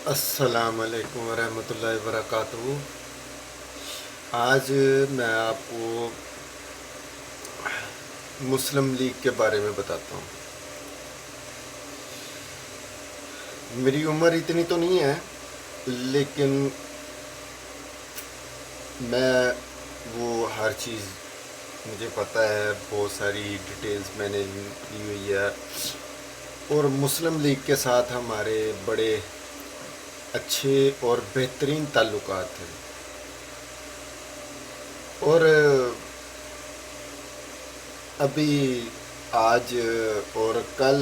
السلام علیکم ورحمۃ اللہ وبرکاتہ۔ آج میں آپ کو مسلم لیگ کے بارے میں بتاتا ہوں۔ میری عمر اتنی تو نہیں ہے، لیکن میں وہ ہر چیز مجھے پتہ ہے، بہت ساری ڈیٹیلز میں نے لی ہوئی ہے، اور مسلم لیگ کے ساتھ ہمارے بڑے اچھے اور بہترین تعلقات ہیں۔ اور ابھی آج اور کل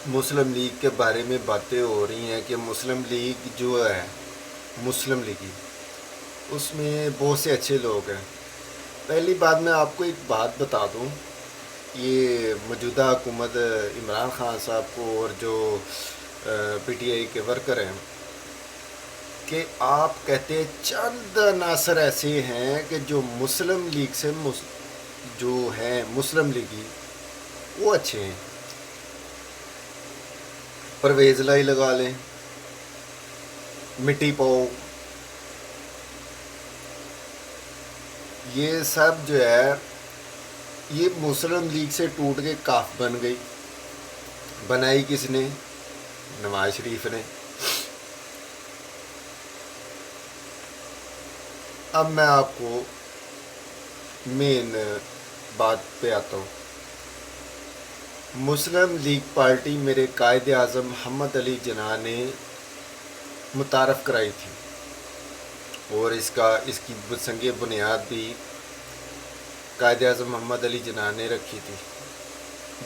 مسلم لیگ کے بارے میں باتیں ہو رہی ہیں کہ مسلم لیگ جو ہے، مسلم لیگی، اس میں بہت سے اچھے لوگ ہیں۔ پہلی بات میں آپ کو ایک بات بتا دوں، یہ موجودہ حکومت عمران خان صاحب کو اور جو پی ٹی آئی کے ورکر ہیں، کہ آپ کہتے ہیں چند عناصر ایسے ہیں کہ جو مسلم لیگ سے جو ہیں مسلم لیگی وہ اچھے ہیں۔ پرویز لائی لگا لیں، مٹی پاؤ، یہ سب جو ہے یہ مسلم لیگ سے ٹوٹ کے کاف بن گئی۔ بنائی کس نے؟ نواز شریف نے۔ اب میں آپ کو مین بات پہ آتا ہوں۔ مسلم لیگ پارٹی میرے قائد اعظم محمد علی جناح نے متعارف کرائی تھی، اور اس کی سنگ بنیاد بھی قائد اعظم محمد علی جناح نے رکھی تھی،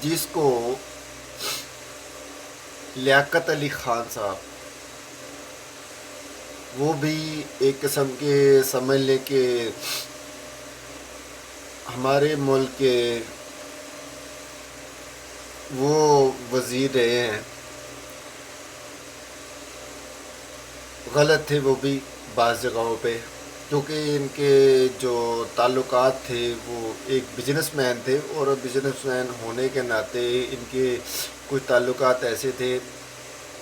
جس کو لیاقت علی خان صاحب، وہ بھی ایک قسم کے سمجھ لیں کہ ہمارے ملک کے وہ وزیر رہے ہیں۔ غلط تھے وہ بھی بعض جگہوں پہ، کیونکہ ان کے جو تعلقات تھے وہ ایک بزنس مین تھے، اور بزنس مین ہونے کے ناطے ان کے کچھ تعلقات ایسے تھے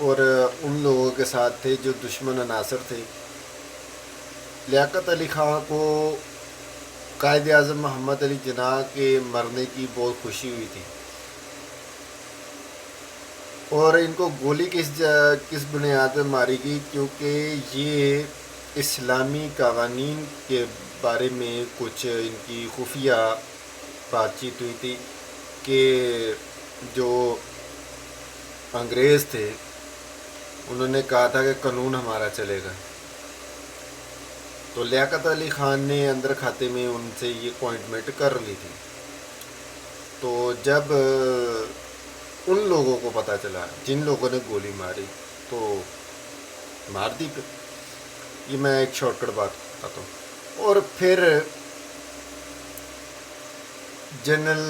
اور ان لوگوں کے ساتھ تھے جو دشمن عناصر تھے۔ لیاقت علی خان کو قائد اعظم محمد علی جناح کے مرنے کی بہت خوشی ہوئی تھی، اور ان کو گولی کس بنیاد پہ ماری گئی؟ کیونکہ یہ اسلامی قوانین کے بارے میں کچھ ان کی خفیہ بات چیت ہوئی تھی کہ جو انگریز تھے انہوں نے کہا تھا کہ قانون ہمارا چلے گا، تو لیاقت علی خان نے اندر کھاتے میں ان سے یہ اپوائنٹمنٹ کر لی تھی۔ تو جب ان لوگوں کو پتہ چلا، جن لوگوں نے گولی ماری، تو مار دی پھر۔ یہ میں ایک شارٹ کٹ بات بتاتا ہوں۔ اور پھر جنرل،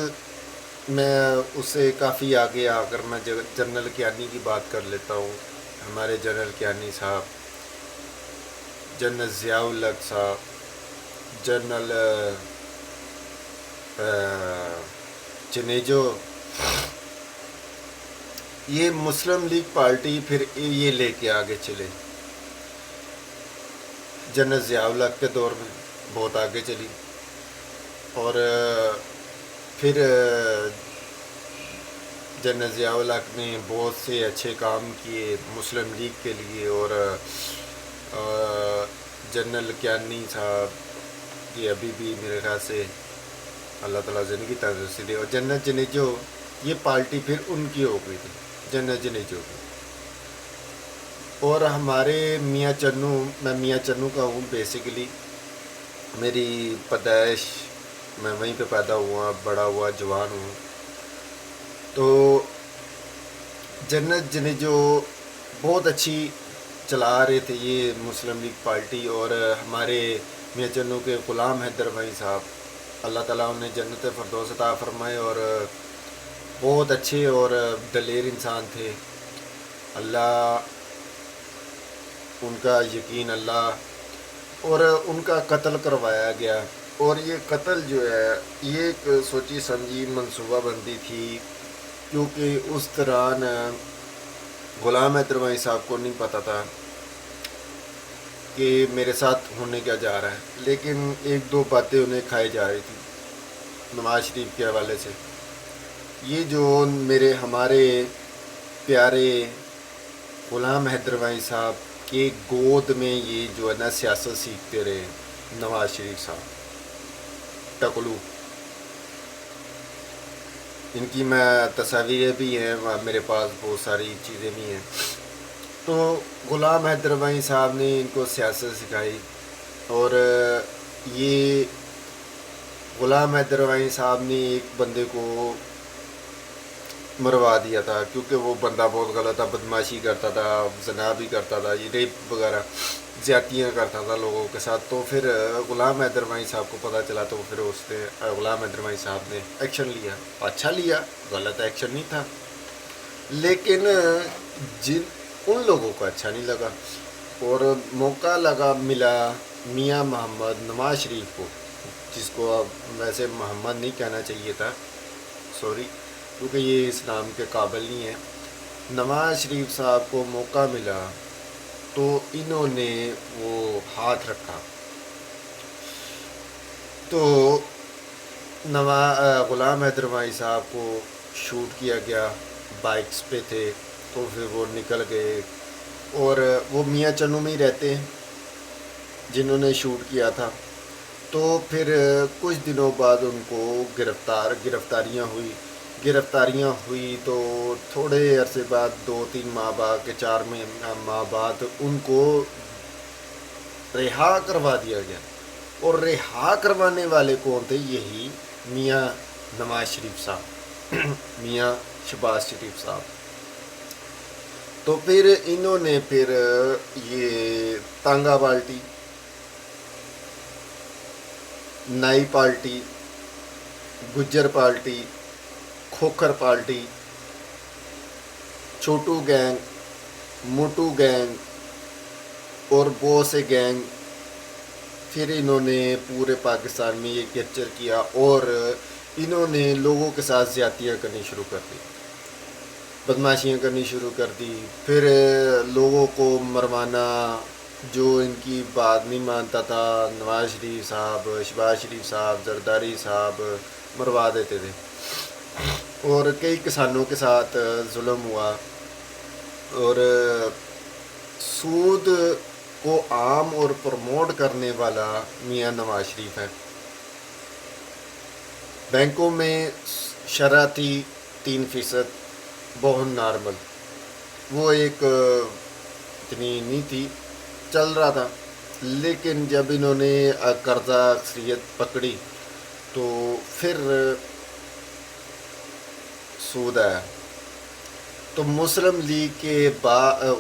میں اس سے کافی آگے آ کر میں جنرل کیانی کی بات کر لیتا ہوں۔ ہمارے جنرل کیانی صاحب، جنرل ضیاء الحق صاحب، جنرل جنیجو، یہ مسلم لیگ پارٹی پھر یہ لے کے آگے چلے۔ جنرل ضیاء الحق کے دور میں بہت آگے چلی، اور پھر جنرل ضیاء الحق نے بہت سے اچھے کام کیے مسلم لیگ کے لیے، اور جنرل کیانی صاحب یہ ابھی بھی میرے خیال سے اللہ تعالیٰ زندگی تندرستی دے، اور جنرل جنیجو، یہ پارٹی پھر ان کی ہو گئی تھی، جنرل جنیجو کی۔ اور ہمارے میاں چنو، میں میاں چنو کا ہوں بیسیکلی، میری پیدائش میں وہیں پہ پیدا ہوا، بڑا ہوا، جوان ہوں۔ تو جنرل جنیجو بہت اچھی چلا رہے تھے یہ مسلم لیگ پارٹی، اور ہمارے میاں چنو کے غلام حیدر بھائی صاحب، اللہ تعالیٰ انہیں جنت فردوس عطا فرمائے، اور بہت اچھے اور دلیر انسان تھے۔ اللہ ان کا یقین اللہ، اور ان کا قتل کروایا گیا، اور یہ قتل جو ہے یہ ایک سوچی سمجھی منصوبہ بندی تھی، کیونکہ اس دوران غلام حیدر مائی صاحب کو نہیں پتہ تھا کہ میرے ساتھ ہونے کیا جا رہا ہے، لیکن ایک دو باتیں انہیں کھائی جا رہی تھی نواز شریف کے حوالے سے. یہ جو ہمارے پیارے غلام حیدر مائی صاحب کے گود میں یہ جو ہے نا سیاست سیکھتے رہے نواز شریف صاحب ٹکلو، ان کی میں تصاویریں بھی ہیں میرے پاس، بہت ساری چیزیں بھی ہیں. تو غلام حیدر مائی صاحب نے ان کو سیاست سکھائی، اور یہ غلام حیدر مائی صاحب نے ایک بندے کو مروا دیا تھا، کیونکہ وہ بندہ بہت غلط تھا، بدماشی کرتا تھا، زنا بھی کرتا تھا، یہ ریپ وغیرہ زیادتیاں کرتا تھا لوگوں کے ساتھ. تو پھر غلام حیدر مائی صاحب کو پتہ چلا، تو پھر اس نے غلام حیدر مائی صاحب نے ایکشن لیا. اچھا لیا، غلط ایکشن نہیں تھا، لیکن ان لوگوں کو اچھا نہیں لگا، اور موقع ملا میاں محمد نواز شریف کو، جس کو اب ویسے محمد نہیں کہنا چاہیے تھا، سوری، کیونکہ یہ اس نام کے قابل نہیں ہے. نواز شریف صاحب کو موقع ملا تو انہوں نے وہ ہاتھ رکھا. تو غلام حیدر مائی صاحب کو شوٹ کیا گیا، بائکس پہ تھے، تو پھر وہ نکل گئے، اور وہ میاں چنو میں ہی رہتے ہیں جنہوں نے شوٹ کیا تھا. تو پھر کچھ دنوں بعد ان کو گرفتاریاں ہوئی تو تھوڑے عرصے بعد 2-3 ماہ بعد کے 4 ماہ بعد ان کو رہا کروا دیا گیا. اور رہا کروانے والے کون تھے؟ یہی میاں نواز شریف صاحب میاں شہباز شریف صاحب. تو پھر انہوں نے یہ تانگا پارٹی، نائی party, Gujjar party, Khokhar party, Chhotu gang, Motu gang اور بہت سے گینگ، پھر انہوں نے پورے پاکستان میں یہ کیپچر کیا، اور انہوں نے لوگوں کے ساتھ زیادتیاں کرنی شروع کر دی، بدماشیاں کرنی شروع کر دی. پھر لوگوں کو مروانا، جو ان کی بات نہیں مانتا تھا، نواز شریف صاحب، شہباز شریف صاحب، زرداری صاحب، مروا دیتے تھے. اور کئی کسانوں کے ساتھ ظلم ہوا. اور سود کو عام اور پروموٹ کرنے والا میاں نواز شریف ہے. بینکوں میں شرح تھی 3%، بہت نارمل، وہ ایک اتنی نہیں تھی، چل رہا تھا. لیکن جب انہوں نے قرضہ اکثریت پکڑی تو پھر سود آیا. تو مسلم لیگ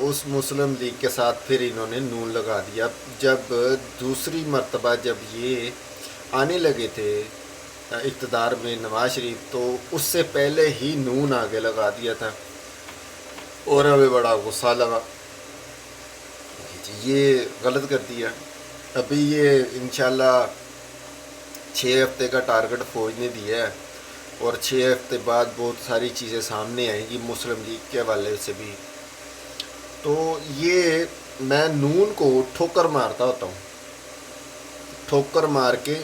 اس مسلم لیگ کے ساتھ پھر انہوں نے نون لگا دیا. جب دوسری مرتبہ جب یہ آنے لگے تھے اقتدار میں نواز شریف، تو اس سے پہلے ہی نون آگے لگا دیا تھا، اور ہمیں بڑا غصہ لگا، یہ غلط کر دیا. ابھی یہ انشاءاللہ 6 ہفتے کا ٹارگٹ فوج نے دیا ہے، اور 6 ہفتے بعد بہت ساری چیزیں سامنے آئیں گی مسلم لیگ کے حوالے سے بھی. تو یہ میں نون کو ٹھوکر مارتا ہوتا ہوں، ٹھوکر مار کے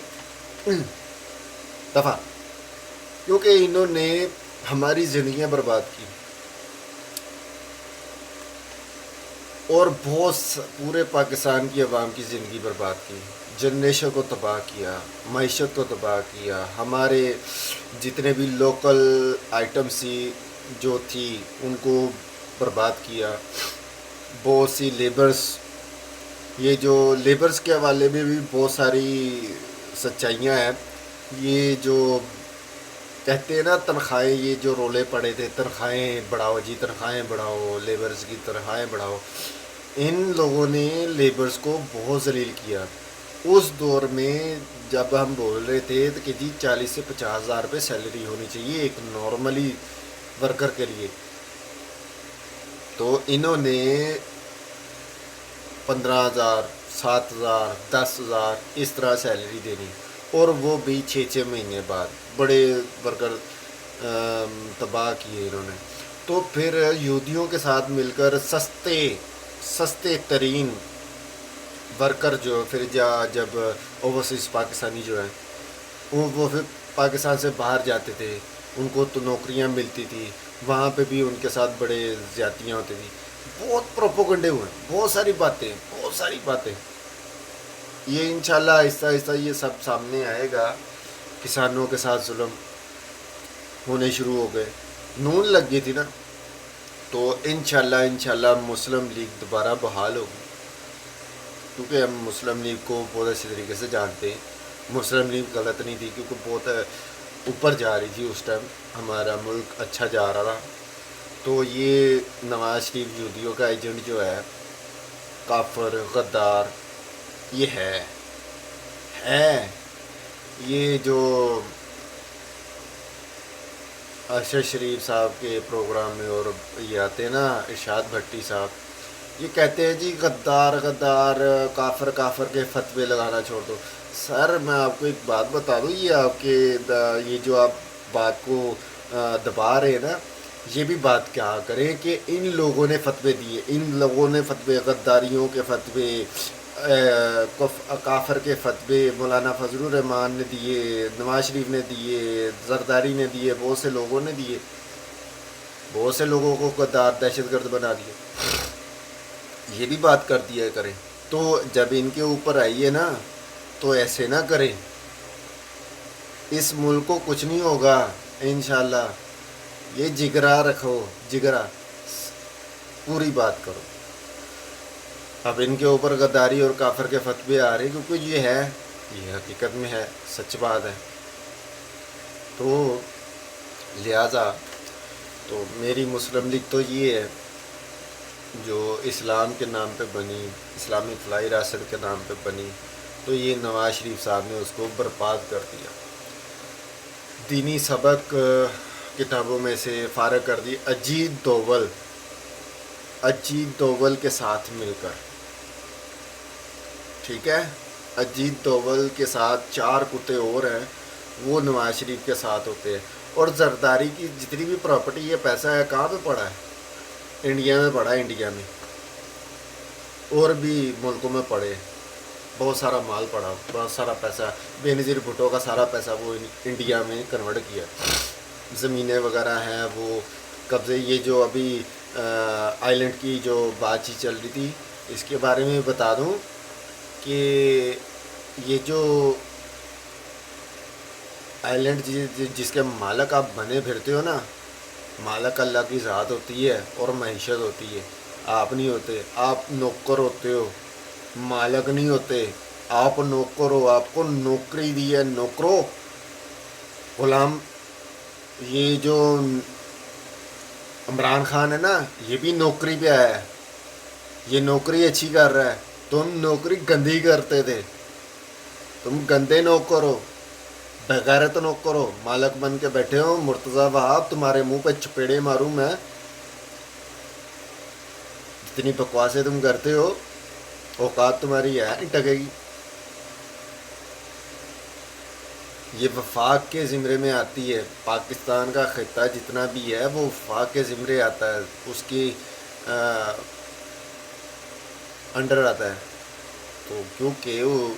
دفعہ، کیونکہ انہوں نے ہماری زندگیاں برباد کی، اور پورے پاکستان کی عوام کی زندگی برباد کی، جنریشن کو تباہ کیا، معیشت کو تباہ کیا، ہمارے جتنے بھی لوکل آئٹمس جو تھی ان کو برباد کیا. بہت سی یہ جو لیبرز کے حوالے میں بھی بہت ساری سچائیاں ہیں. یہ جو کہتے ہیں نا تنخواہیں، یہ جو رولے پڑے تھے، تنخواہیں بڑھاؤ جی، تنخواہیں بڑھاؤ، لیبرز کی تنخواہیں بڑھاؤ، ان لوگوں نے لیبرز کو بہت ذلیل کیا. اس دور میں جب ہم بول رہے تھے کہ جی 40 سے 50 ہزار روپے سیلری ہونی چاہیے ایک نارملی ورکر کے لیے، تو انہوں نے 15,000، 7,000، 10,000 اس طرح سیلری دینی، اور وہ بھی 6 مہینے بعد. بڑے ورکر تباہ کیے انہوں نے. تو پھر یہودیوں کے ساتھ مل کر سستے ترین ورکر جو پھر جب اوورسیز پاکستانی جو ہیں وہ پھر پاکستان سے باہر جاتے تھے، ان کو تو نوکریاں ملتی تھی، وہاں پہ بھی ان کے ساتھ بڑے زیادتیاں ہوتی تھیں. بہت پروپوگنڈے ہوئے، بہت ساری باتیں. یہ انشاءاللہ آہستہ آہستہ یہ سب سامنے آئے گا. کسانوں کے ساتھ ظلم ہونے شروع ہو گئے، نون لگ گئی تھی نا. تو انشاءاللہ مسلم لیگ دوبارہ بحال ہوگی، کیونکہ ہم مسلم لیگ کو بہت اچھے طریقے سے جانتے ہیں. مسلم لیگ غلط نہیں تھی، کیونکہ بہت اوپر جا رہی تھی اس ٹائم، ہمارا ملک اچھا جا رہا تھا. تو یہ نواز شریف یہودیوں کا ایجنٹ جو ہے، کافر غدار، یہ ہے یہ جو ارشد شریف صاحب کے پروگرام میں اور یہ آتے ہیں نا، ارشاد بھٹی صاحب، یہ کہتے ہیں جی غدار کافر کے فتوے لگانا چھوڑ دو. سر میں آپ کو ایک بات بتا دوں، یہ آپ کے یہ جو آپ بات کو دبا رہے ہیں نا، یہ بھی بات کیا کریں کہ ان لوگوں نے فتوے غداریوں کے فتوے، کافر کے فتوے مولانا فضل الرحمان نے دیے، نواز شریف نے دیے، زرداری نے دیے، بہت سے لوگوں نے دیے، بہت سے لوگوں کو غدار دہشت گرد بنا دیے. یہ بھی بات کر دیا کریں. تو جب ان کے اوپر آئیے نا تو ایسے نہ کریں. اس ملک کو کچھ نہیں ہوگا انشاءاللہ. یہ جگرا رکھو، جگرا پوری بات کرو. اب ان کے اوپر غداری اور کافر کے فتوے آ رہے، کیونکہ یہ حقیقت میں ہے، سچ بات ہے. تو لہٰذا تو میری مسلم لیگ تو یہ ہے جو اسلام کے نام پہ بنی، اسلامی فلاحی ریاست کے نام پہ بنی، تو یہ نواز شریف صاحب نے اس کو برباد کر دیا. دینی سبق کتابوں میں سے فارغ کر دی. اجیت دوول کے ساتھ مل کر، ٹھیک ہے، اجیت دوول کے ساتھ 4 کتے اور ہیں، وہ نواز شریف کے ساتھ ہوتے ہیں. اور زرداری کی جتنی بھی پراپرٹی، یہ پیسہ ہے کہاں پہ پڑا ہے؟ انڈیا میں پڑا ہے، انڈیا میں، اور بھی ملکوں میں پڑے، بہت سارا مال پڑا، بہت سارا پیسہ. بے نظیر بھٹو کا سارا پیسہ وہ انڈیا میں کنورٹ کیا. زمینیں وغیرہ ہیں وہ قبضے. یہ جو ابھی آئی لینڈ کی جو بات چیت چل رہی تھی، اس کے بارے میں بتا دوں کہ یہ جو آئی لینڈ جس کے مالک آپ بنے پھرتے ہو نا، مالک اللہ کی ذات ہوتی ہے اور معیشت ہوتی ہے. آپ نہیں ہوتے، آپ نوکر ہوتے ہو، مالک نہیں ہوتے. آپ نوکر ہو، آپ کو نوکری دی ہے، نوکرو غلام. یہ جو عمران خان ہے نا، یہ بھی نوکری پہ آیا ہے، یہ نوکری اچھی کر رہا ہے. تم نوکری گندی کرتے تھے، تم گندے نوکر ہو، بغیرت نوکر ہو، مالک بن کے بیٹھے ہو. مرتضیٰ وہاب تمہارے منہ پہ چپیڑے ماروں میں. جتنی بکواسیں تم کرتے ہو، اوقات تمہاری ہے نہیں ٹکے گی. یہ وفاق کے زمرے میں آتی ہے. پاکستان کا خطہ جتنا بھی ہے وہ وفاق کے زمرے آتا ہے، اس کی انڈر آتا ہے. تو کیونکہ وہ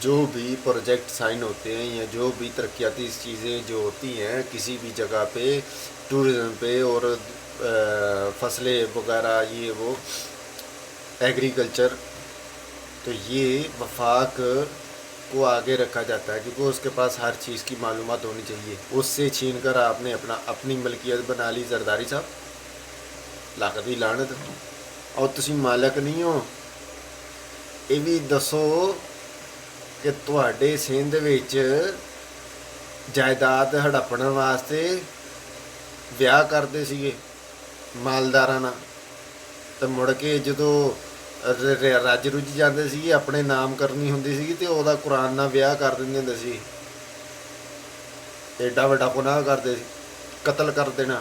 جو بھی پروجیکٹ سائن ہوتے ہیں یا جو بھی ترقیاتی چیزیں جو ہوتی ہیں کسی بھی جگہ پہ، ٹورزم پہ اور فصلیں وغیرہ، یہ وہ ایگریکلچر، تو یہ وفاق کو آگے رکھا جاتا ہے، کیونکہ اس کے پاس ہر چیز کی معلومات ہونی چاہیے. اس سے چھین کر آپ نے اپنی ملکیت بنا لی. زرداری صاحب لاقت بھی لانت، اور تسی مالک نہیں ہو. یہ بھی دسو کہ تواڈے سندھ وچ جائیداد ہڑپن واسطے ਵਿਆਹ کرتے ਸੀਗੇ مالداراں نال، تو مڑ کے جدوں رج رج جاندے سی اپنے نام کرنی ہوندی سی تے ਉਹਦਾ قرآن ਨਾਲ ਵਿਆਹ ਕਰ ਦਿੰਦੇ ਹੁੰਦੇ ਸੀ. ایڈا وڈا گناہ کرتے سی، قتل کر دینا،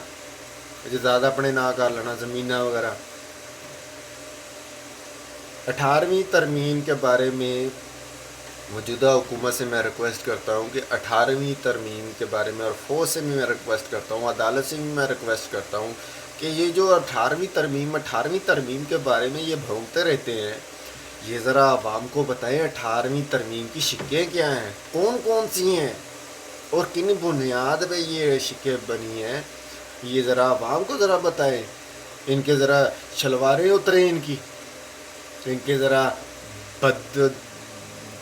جائیداد اپنے نام کر لینا، زمیناں وغیرہ. 18ویں ترمیم کے بارے میں موجودہ حکومت سے میں ریکویسٹ کرتا ہوں کہ 18ویں ترمیم کے بارے میں، اور فوج سے بھی میں ریکویسٹ کرتا ہوں، عدالت سے بھی میں ریکویسٹ کرتا ہوں کہ یہ جو 18ویں ترمیم کے بارے میں یہ بھونکتے رہتے ہیں، یہ ذرا عوام کو بتائیں 18ویں ترمیم کی شکیں کیا ہیں، کون کون سی ہیں اور کن بنیاد پہ یہ شکیں بنی ہیں، یہ ذرا عوام کو ذرا بتائیں. ان کے ذرا شلواریں اتریں، ان کے ذرا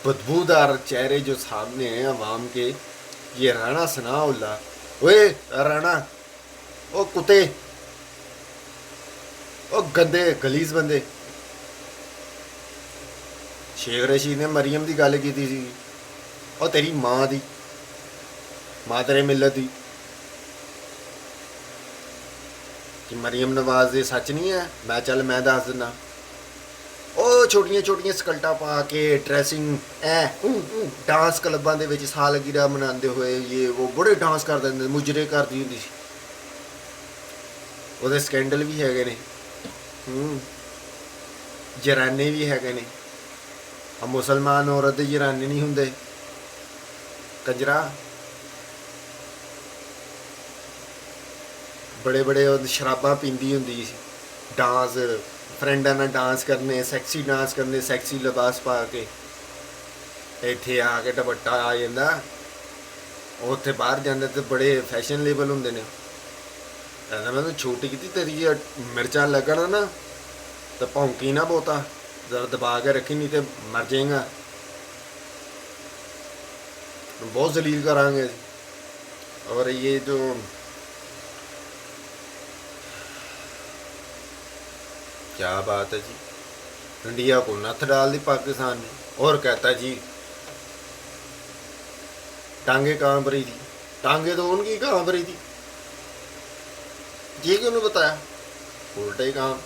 بدبودار چہرے جو سامنے ہیں عوام کے. یہ رانا ثناء اللہ، اوے رانا، او کتے، او گندے گلیز بندے. شیخ رشید نے مریم دی گل کی سی، اور تیری ماں دی، ماں تیرے ملت دی، کہ مریم نواز دے سچ نہیں ہے. میں دس دینا، او چھوٹیاں چھوٹیاں سکلٹاں پا کے ڈریسنگ ڈانس کلباں دے وچ سالگرہ مناندے ہوئے یہ وہ بڑے ڈانس کر دے، مجرے کرتی ہوندی سی. وہ سکینڈل بھی ہے نے، جرانے بھی ہے نے. مسلمان عورت جرانے نہیں ہوں کنجرا. بڑے بڑے شراباں پیندی ہوں سی، ڈانس فرینڈاں نال ڈانس کرنے، سیکسی لباس پا کے. اتنے آ کے ڈپٹا آ جا، اتنے باہر جانے تو بڑے فیشن لیبل ہوں نے. میں چھوٹی کی تیری مرچاں لگن نا تو پونکی نہ بوتا، ذرا دبا کے رکھی، نہیں تو مر جائے گا. بہت ذلیل کریں گے. اور یہ جو کیا بات ہے جی، انڈیا کو نتھ ڈال دی پاکستان نے، اور کہتا جی ٹانگیں کہاں پری تھی. ٹانگیں تو ان کی کہاں پری تھی، یہ کیوں نہیں بتایا؟ الٹا ہی کام.